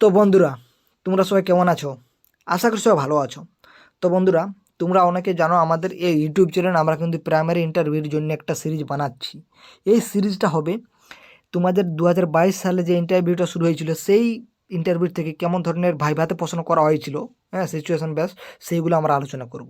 তো বন্ধুরা, তোমরা সবাই কেমন আছো? আশা করি সবাই ভালো আছো। তো বন্ধুরা, তোমরা অনেকে জানো আমাদের এই ইউটিউব চ্যানেল আমরা কিন্তু প্রাইমারি ইন্টারভিউর জন্য একটা সিরিজ বানাচ্ছি। এই সিরিজটা হবে তোমাদের 2022 সালে যে ইন্টারভিউটা শুরু হয়েছিল সেই ইন্টারভিউ থেকে কেমন ধরনের ভাইভাতে প্রশ্ন করা হয়েছিল, হ্যাঁ, সিচুয়েশন বেস, সেইগুলো আমরা আলোচনা করব।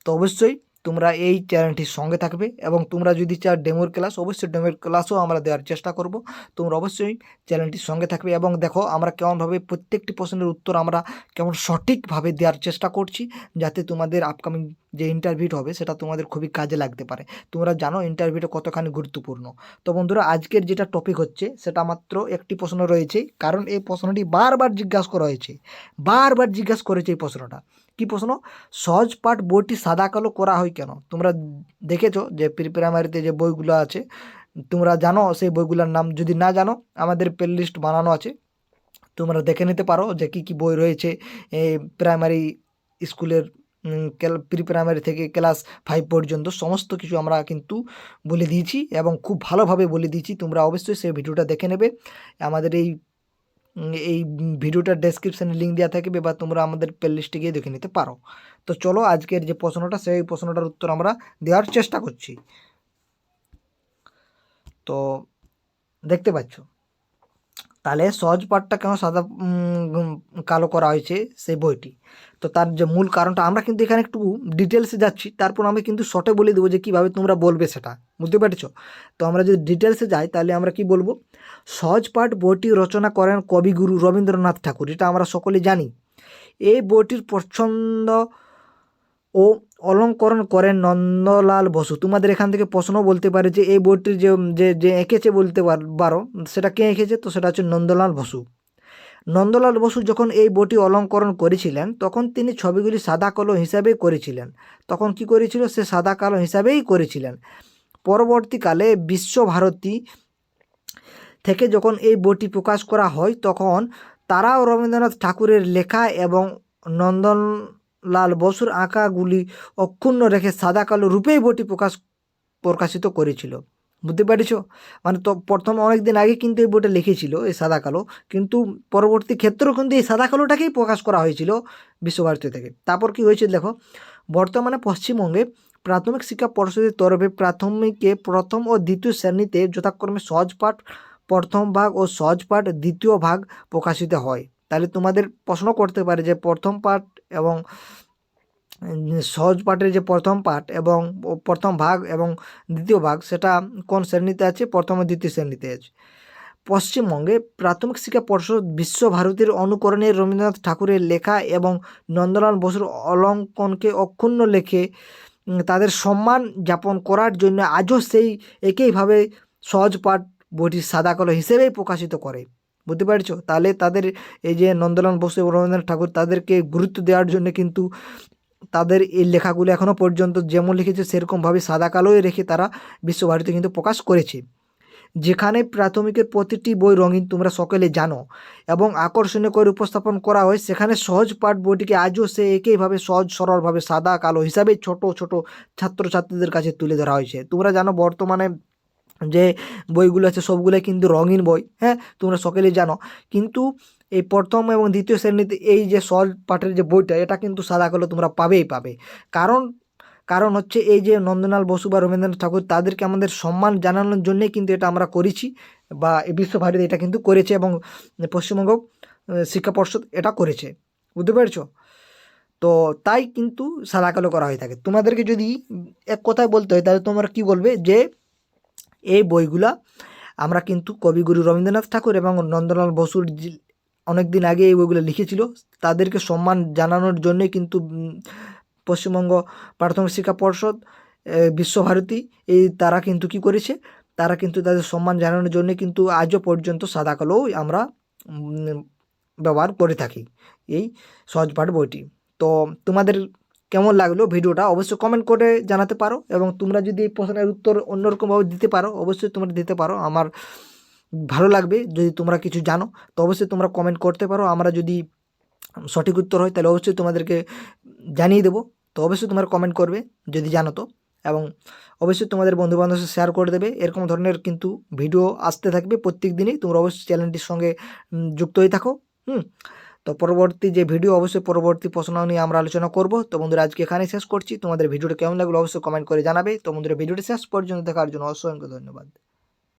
তো অবশ্যই তোমরা এই চ্যানেলটির সঙ্গে থাকবে এবং তোমরা যদি চাও ডেমোর ক্লাস, অবশ্যই ডেমোর ক্লাসও আমরা দেওয়ার চেষ্টা করব। তোমরা অবশ্যই চ্যানেলটির সঙ্গে থাকবে এবং দেখো আমরা কেমনভাবে প্রত্যেকটি প্রশ্নের উত্তর আমরা কেমন সঠিকভাবে দেওয়ার চেষ্টা করছি, যাতে তোমাদের আপকামিং যে ইন্টারভিউটা হবে সেটা তোমাদের খুবই কাজে লাগতে পারে। তোমরা জানো ইন্টারভিউটা কতখানি গুরুত্বপূর্ণ। তো বন্ধুরা, আজকের যেটা টপিক হচ্ছে সেটা মাত্র একটি প্রশ্ন রয়েছে, কারণ এই প্রশ্নটি বারবার জিজ্ঞাসা করা হয়েছে, বারবার জিজ্ঞাসা করেছে এই প্রশ্নটা। কি প্রশ্ন? সহজ পাঠ বইটি সাদা কালো করা হয় কেন? তোমরা দেখেছো যে প্রি প্রাইমারিতে যে বইগুলো আছে, তোমরা জানো সেই বইগুলোর নাম। যদি না জানো, আমাদের প্লে লিস্ট বানানো আছে, তোমরা দেখে নিতে পারো যে কী কী বই রয়েছে এই প্রাইমারি স্কুলের। প্রি প্রাইমারি থেকে ক্লাস 5 পর্যন্ত সমস্ত কিছু আমরা কিন্তু বলে দিয়েছি এবং খুব ভালোভাবে বলে দিয়েছি। তোমরা অবশ্যই সেই ভিডিওটা দেখে নেবে। আমাদের এই ভিডিওটার ডেসক্রিপশানে লিঙ্ক দেওয়া থাকবে বা তোমরা আমাদের প্লে লিস্টে গিয়ে দেখে নিতে পারো। তো চলো, আজকের যে প্রশ্নটা সেই প্রশ্নটার উত্তর আমরা দেওয়ার চেষ্টা করছি। তো দেখতে পাচ্ছ, তাহলে সহজ পাঠটা কেন সাদা কালো করা হয়েছে সেই বইটি। তো তার যে মূল কারণটা আমরা কিন্তু এখানে একটু ডিটেলসে যাচ্ছি, তারপর আমি কিন্তু শর্টে বলে দেবো যে কীভাবে তোমরা বলবে সেটা, বুঝতে পেরেছো? তো আমরা যদি ডিটেলসে যাই তাহলে আমরা কি বলবো, সহজ পাঠ বইটি রচনা করেন কবিগুরু রবীন্দ্রনাথ ঠাকুর, এটা আমরা সকলে জানি। এই বইটির প্রচ্ছন্দ ও অলঙ্করণ করেন নন্দলাল বসু। তোমাদের এখান থেকে প্রশ্ন বলতে পারে যে এই বইটির যে যে যে এঁকেছে বলতে পারো, সেটা কে এঁকেছে? তো সেটা হচ্ছে নন্দলাল বসু। নন্দলাল বসু যখন এই বইটি অলঙ্করণ করেছিলেন তখন তিনি ছবিগুলি সাদা কালো হিসাবেই করেছিলেন। তখন কি করেছিল? সে সাদা কালো হিসাবেই করেছিলেন। পরবর্তীকালে বিশ্বভারতী থেকে যখন এই বইটি প্রকাশ করা হয় তখন তারাও রবীন্দ্রনাথ ঠাকুরের লেখা এবং নন্দলাল বসুর আঁকাগুলি অক্ষুণ্ণ রেখে সাদা কালো রূপেই বইটি প্রকাশিত করেছিল। বুঝতে পারছ? মানে তো প্রথম অনেক দিন আগে কিন্তু এই বইটা লিখেছিল এই সাদা কালো, কিন্তু পরবর্তী ক্ষেত্রেও কিন্তু এই সাদা কালোটাকেই প্রকাশ করা হয়েছিল বিশ্বভারতী থেকে। তারপর কি হয়েছে দেখো, বর্তমানে পশ্চিমবঙ্গে প্রাথমিক শিক্ষা পর্ষদের তরফে প্রাথমিকে প্রথম ও দ্বিতীয় শ্রেণীতে যথাক্রমে সহজ পাঠ প্রথম ভাগ ও সহজ পাঠ দ্বিতীয় ভাগ প্রকাশিত হয়। তাহলে তোমাদের প্রশ্ন করতে পারে যে প্রথম পাঠ এবং সহজ পাঠের যে প্রথম পাঠ এবং প্রথম ভাগ এবং দ্বিতীয় ভাগ সেটা কোন শ্রেণীতে আছে? প্রথম ও দ্বিতীয় শ্রেণীতে আছে। পশ্চিমবঙ্গে প্রাথমিক শিক্ষা পর্ষদ বিশ্বভারতীর অনুকরণে রবীন্দ্রনাথ ঠাকুরের লেখা এবং নন্দলাল বসুর অলঙ্কনকে অক্ষুণ্ণ লেখে তাদের সম্মান যাপন করার জন্য আজও সেই একইভাবে সহজ পাঠ বইটি সাদা কালো হিসেবেই প্রকাশিত করে। বুঝতে পারছো? তাহলে তাদের এই যে নন্দলাল বসু এবং রবীন্দ্রনাথ ঠাকুর, তাদেরকে গুরুত্ব দেওয়ার জন্য কিন্তু তাদের এই লেখাগুলো এখনও পর্যন্ত যেমন লিখেছে সেরকমভাবে সাদা কালোই রেখে তারা বিশ্বভারতী কিন্তু প্রকাশ করেছে। যেখানে প্রাথমিকের প্রতিটি বই রঙিন, তোমরা সকলে জানো, এবং আকর্ষণীয় করে উপস্থাপন করা হয়, সেখানে সহজ পাঠ বইটিকে আজও সে একইভাবে সহজ সরলভাবে সাদা কালো হিসাবে ছোট ছোট ছাত্রছাত্রীদের কাছে তুলে ধরা হয়েছে। তোমরা জানো বর্তমানে যে বইগুলো আছে সবগুলোই কিন্তু রঙিন বই, হ্যাঁ, তোমরা সকলেই জানো। কিন্তু এই প্রথম এবং দ্বিতীয় শ্রেণীতে এই যে সহজ পাঠের যে বইটা, এটা কিন্তু সাদা কালো তোমরা পাবেই পাবে। কারণ কারণ হচ্ছে এই যে নন্দলাল বসু বা রবীন্দ্রনাথ ঠাকুর, তাদেরকে আমাদের সম্মান জানানোর জন্যই কিন্তু এটা আমরা করেছি, বা এই বিশ্বভারতী এটা কিন্তু করেছে এবং পশ্চিমবঙ্গ শিক্ষা পর্ষদ এটা করেছে। বুঝতে পেরেছো? তো তাই কিন্তু সাদা কালো করা হয়ে থাকে। তোমাদেরকে যদি এক কথায় বলতে হয় তাহলে তোমরা কি বলবে যে এই বইগুলা আমরা কিন্তু কবিগুরু রবীন্দ্রনাথ ঠাকুর এবং নন্দলাল বসুর অনেক দিন আগে এই বইগুলো লিখেছিল, তাদেরকে সম্মান জানানোর জন্যই কিন্তু পশ্চিমবঙ্গ প্রাথমিক শিক্ষা পর্ষদ বিশ্বভারতী তারা কিন্তু কি করেছে, তারা কিন্তু তাদের সম্মান জানানোর জন্য কিন্তু আজও পর্যন্ত সাদা কালো আমরা ব্যবহার করে থাকি এই সহজ পাঠ বইটি। তো তোমাদের কেমন লাগলো ভিডিওটা অবশ্যই কমেন্ট করে জানাতে পারো, এবং তোমরা যদি এই প্রশ্নের উত্তর অন্যরকমভাবে দিতে পারো অবশ্যই তোমরা দিতে পারো। আমার ভালো লাগবে যদি তোমরা কিছু জানো, তো অবশ্যই তোমরা কমেন্ট করতে পারো। আমরা যদি সঠিক উত্তর হয় তাহলে অবশ্যই তোমাদেরকে জানিয়ে দেবো। তো অবশ্যই তোমরা কমেন্ট করবে যদি জানো তো, এবং অবশ্যই তোমাদের বন্ধুবান্ধবের সাথে শেয়ার করে দেবে। এরকম ধরনের কিন্তু ভিডিও আসতে থাকবে প্রত্যেক দিনই। তোমরা অবশ্যই চ্যানেলটির সঙ্গে যুক্ত হয়ে থাকো। তো পরবর্তী যে ভিডিও অবশ্যই পরবর্তী প্রশ্ন নিয়ে আমরা আলোচনা করব। তো বন্ধুরা আজকে এখানেই শেষ করছি। তোমাদের ভিডিওটা কেমন লাগলো অবশ্যই কমেন্ট করে জানাবে। তো বন্ধুরা ভিডিওটি শেষ পর্যন্ত দেখার জন্য অসংখ্য ধন্যবাদ।